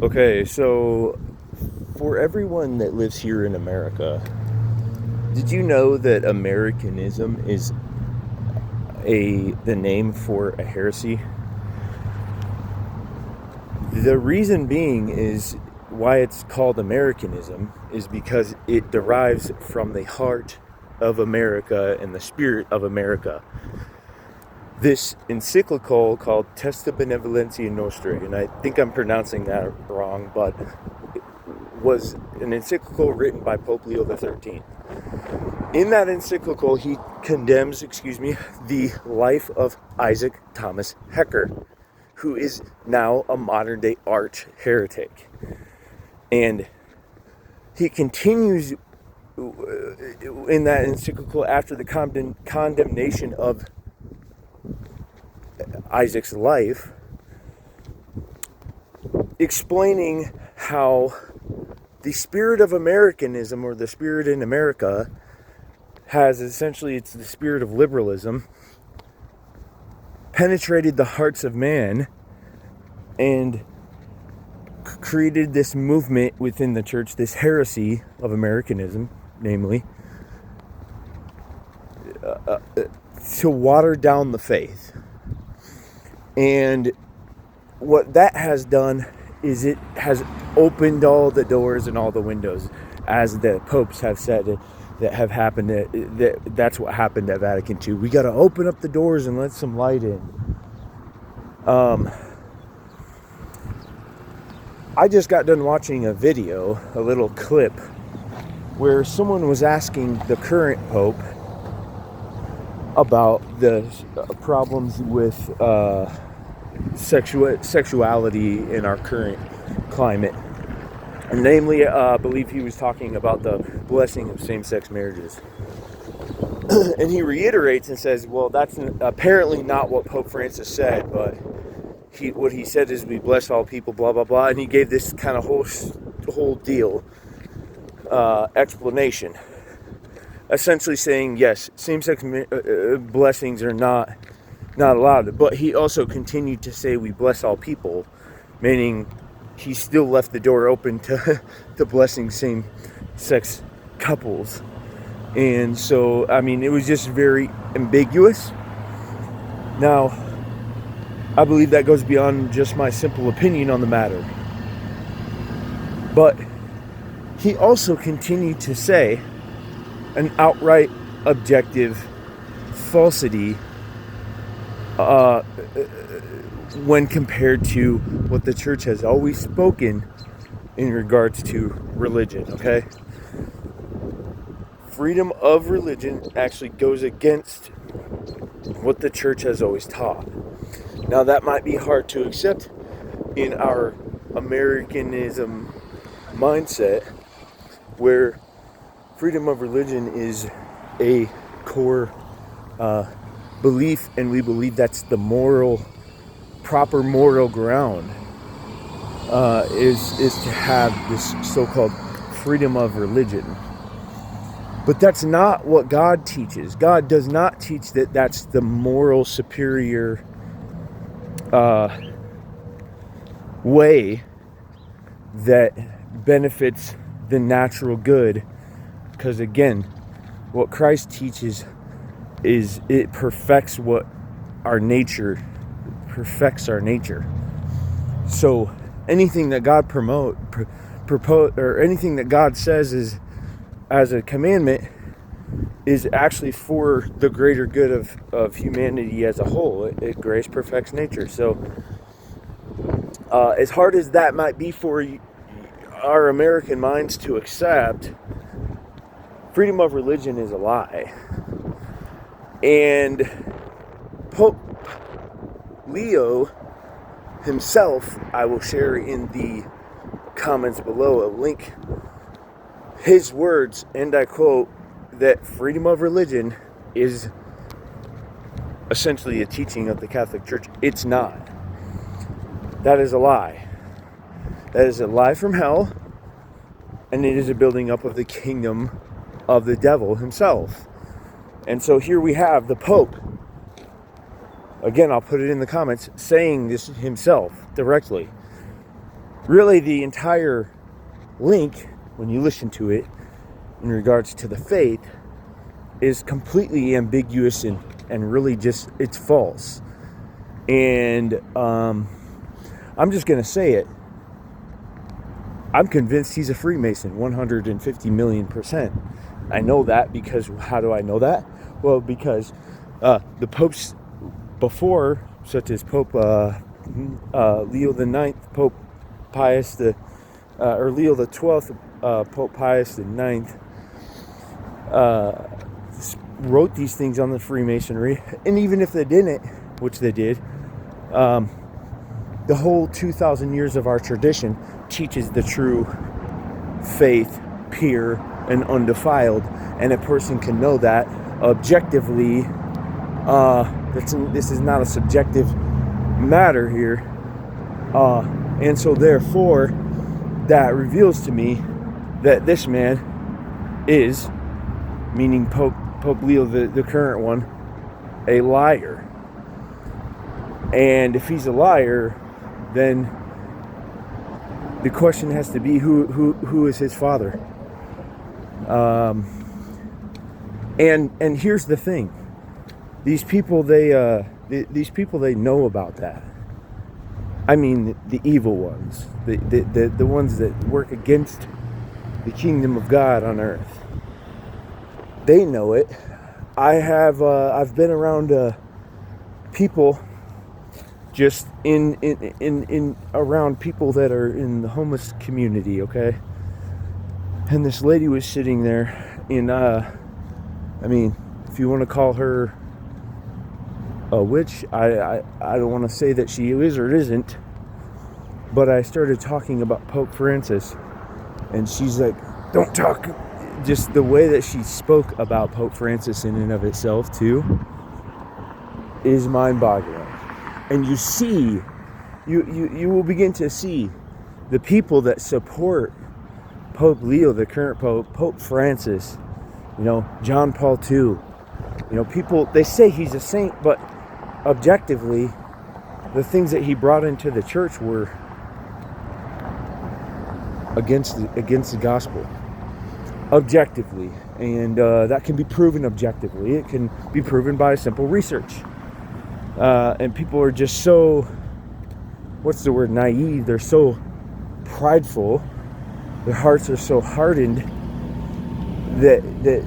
Okay, so for everyone that lives here in America, did you know that Americanism is the name for a heresy? The reason being is why it's called Americanism is because it derives from the heart of America and the spirit of America. This encyclical called Testa Benevolentia Nostri, and I think I'm pronouncing that wrong, but it was an encyclical written by Pope Leo XIII. In that encyclical, he condemns, the life of Isaac Thomas Hecker, who is now a modern-day arch heretic. And he continues in that encyclical after the condemnation of Isaac's life, explaining how the spirit of Americanism, or the spirit in America, has essentially, it's the spirit of liberalism, penetrated the hearts of man and created this movement within the church, this heresy of Americanism, namely, to water down the faith. And what that has done is it has opened all the doors and all the windows, as the popes have said that have happened. That's what happened at Vatican II. We got to open up the doors and let some light in. I just got done watching a video, a little clip, where someone was asking the current pope about the problems with sexuality in our current climate. And namely, I believe he was talking about the blessing of same-sex marriages. And he reiterates and says, well, that's apparently not what Pope Francis said, but what he said is we bless all people, blah, blah, blah. And he gave this kind of whole deal explanation, essentially saying, yes, same-sex blessings are not allowed. But he also continued to say we bless all people, meaning he still left the door open to blessing same-sex couples. And so, I mean, it was just very ambiguous. Now, I believe that goes beyond just my simple opinion on the matter. But he also continued to say an outright objective falsity when compared to what the church has always spoken in regards to religion, okay? Freedom of religion actually goes against what the church has always taught. Now, that might be hard to accept in our Americanism mindset, where freedom of religion is a core belief, and we believe that's the proper moral ground, is to have this so-called freedom of religion. But that's not what God teaches. God does not teach that that's the moral superior way that benefits the natural good. Because again, what Christ teaches is it perfects our nature. So anything that God propose, or anything that God says is as a commandment, is actually for the greater good of humanity as a whole. Grace perfects nature. So as hard as that might be for our American minds to accept, freedom of religion is a lie. And Pope Leo himself, I will share in the comments below a link, his words, and I quote, that freedom of religion is essentially a teaching of the Catholic Church. It's not. That is a lie. That is a lie from hell, and it is a building up of the kingdom of the devil himself. And so here we have the Pope, again, I'll put it in the comments, saying this himself directly. really the entire link, when you listen to it, in regards to the faith, is completely ambiguous and really just, it's false. And I'm just going to say it. I'm convinced he's a Freemason, 150 million %. I know that because, how do I know that? Well, because the popes before, such as Pope Leo the Ninth, Pope Pius or Leo the 12th, Pope Pius the Ninth, wrote these things on the Freemasonry. And even if they didn't, which they did, the whole 2,000 years of our tradition teaches the true faith, pure and undefiled, and a person can know that objectively. This is not a subjective matter here, and so therefore that reveals to me that this man is, meaning Pope Leo the current one, a liar. And if he's a liar, then the question has to be, who is his father? And here's the thing: these people they know about that. I mean, the evil ones, the ones that work against the kingdom of God on earth. They know it. I've been around people, just in around people that are in the homeless community, okay? And this lady was sitting there in, I mean, if you want to call her a witch, I don't want to say that she is or isn't, but I started talking about Pope Francis, and she's like, don't talk. Just the way that she spoke about Pope Francis in and of itself, too, is mind-boggling. And you see, you will begin to see the people that support Pope Leo, the current Pope, Pope Francis, John Paul II. People, they say he's a saint, but objectively, the things that he brought into the church were against the gospel. Objectively. And that can be proven objectively. It can be proven by simple research. And people are just so, naive. They're so prideful. Their hearts are so hardened that they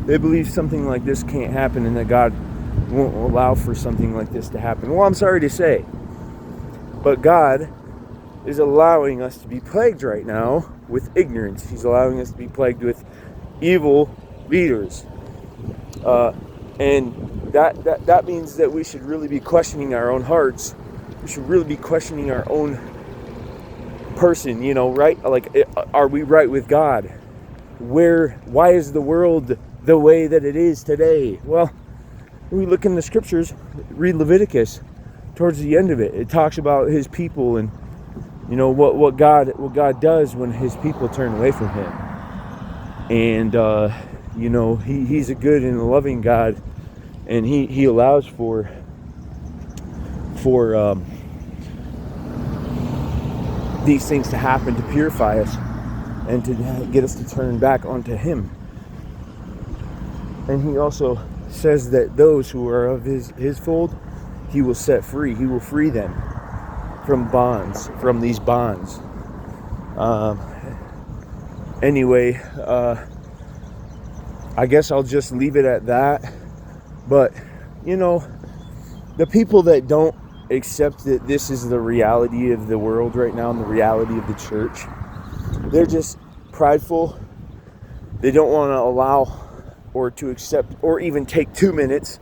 they believe something like this can't happen, and that God won't allow for something like this to happen. Well, I'm sorry to say, but God is allowing us to be plagued right now with ignorance. He's allowing us to be plagued with evil leaders. And that means that we should really be questioning our own hearts. We should really be questioning our own person, right? Like, are we right with God? Why is the world the way that it is today? Well, when we look in the scriptures, read Leviticus, towards the end of it, it talks about his people and what God does when his people turn away from him. And he's a good and a loving God, and he allows for these things to happen to purify us and to get us to turn back onto him. And he also says that those who are of his fold, he will set free. He will free them from these bonds. Anyway, I guess I'll just leave it at that. But, the people that don't accept that this is the reality of the world right now and the reality of the church, they're just prideful. They don't want to allow or to accept or even take 2 minutes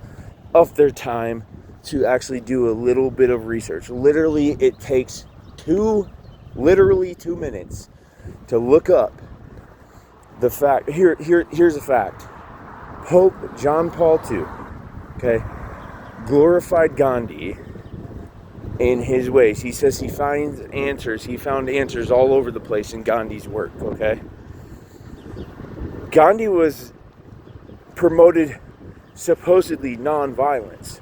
of their time to actually do a little bit of research. Literally, it takes 2 minutes to look up the fact. Here's a fact. Pope John Paul II, okay, glorified Gandhi in his ways. He says he finds answers. He found answers all over the place in Gandhi's work, okay? Gandhi was promoted supposedly non-violence.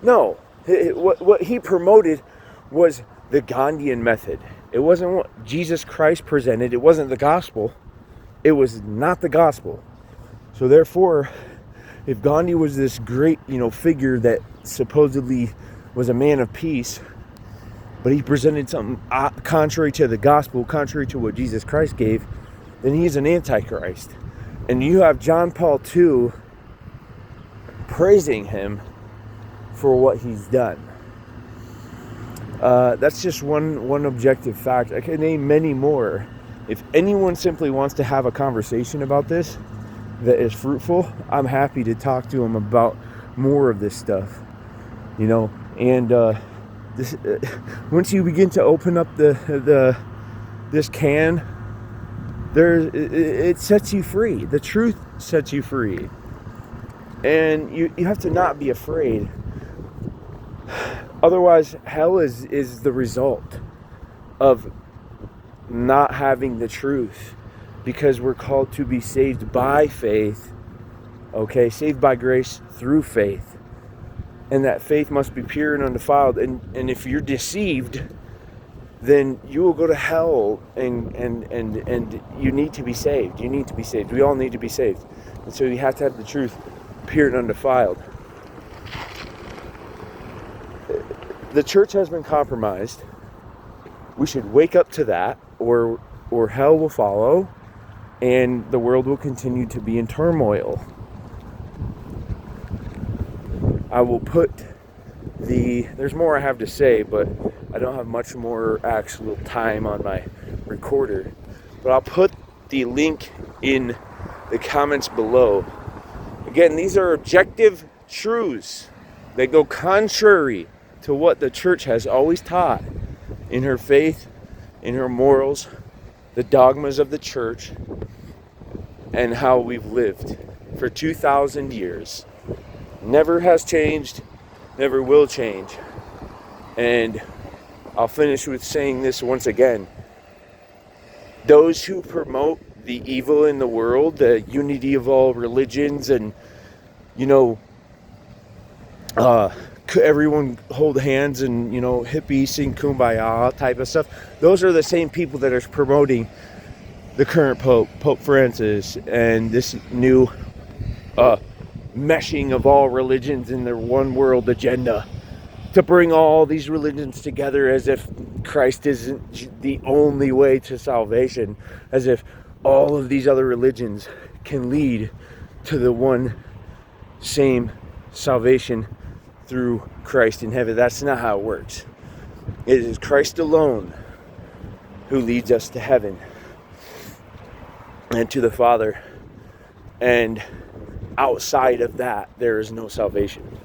No, what he promoted was the Gandhian method. It wasn't what Jesus Christ presented. It wasn't the gospel. It was not the gospel. So therefore, if Gandhi was this great, figure that supposedly was a man of peace, but he presented something contrary to the gospel, contrary to what Jesus Christ gave, then he's an antichrist. And you have John Paul II praising him for what he's done. That's just one objective fact. I can name many more. If anyone simply wants to have a conversation about this that is fruitful, I'm happy to talk to them about more of this stuff. And this once you begin to open up this can, it sets you free. The truth sets you free, and you have to not be afraid. Otherwise, hell is the result of not having the truth, because we're called to be saved by faith. Okay, saved by grace through faith. And that faith must be pure and undefiled. And if you're deceived, then you will go to hell, and you need to be saved. You need to be saved. We all need to be saved. And so you have to have the truth pure and undefiled. The church has been compromised. We should wake up to that, or hell will follow, and the world will continue to be in turmoil. I will put there's more I have to say, but I don't have much more actual time on my recorder. But I'll put the link in the comments below. Again, these are objective truths. They go contrary to what the church has always taught in her faith, in her morals, the dogmas of the church, and how we've lived for 2,000 years. Never has changed, never will change. And I'll finish with saying this once again. Those who promote the evil in the world, the unity of all religions, and everyone hold hands and hippies sing kumbaya type of stuff, those are the same people that are promoting the current Pope Francis, and this new meshing of all religions in their one world agenda to bring all these religions together, as if Christ isn't the only way to salvation, as if all of these other religions can lead to the one same salvation through Christ in heaven. That's not how it works. It is Christ alone who leads us to heaven and to the Father, and outside of that there is no salvation.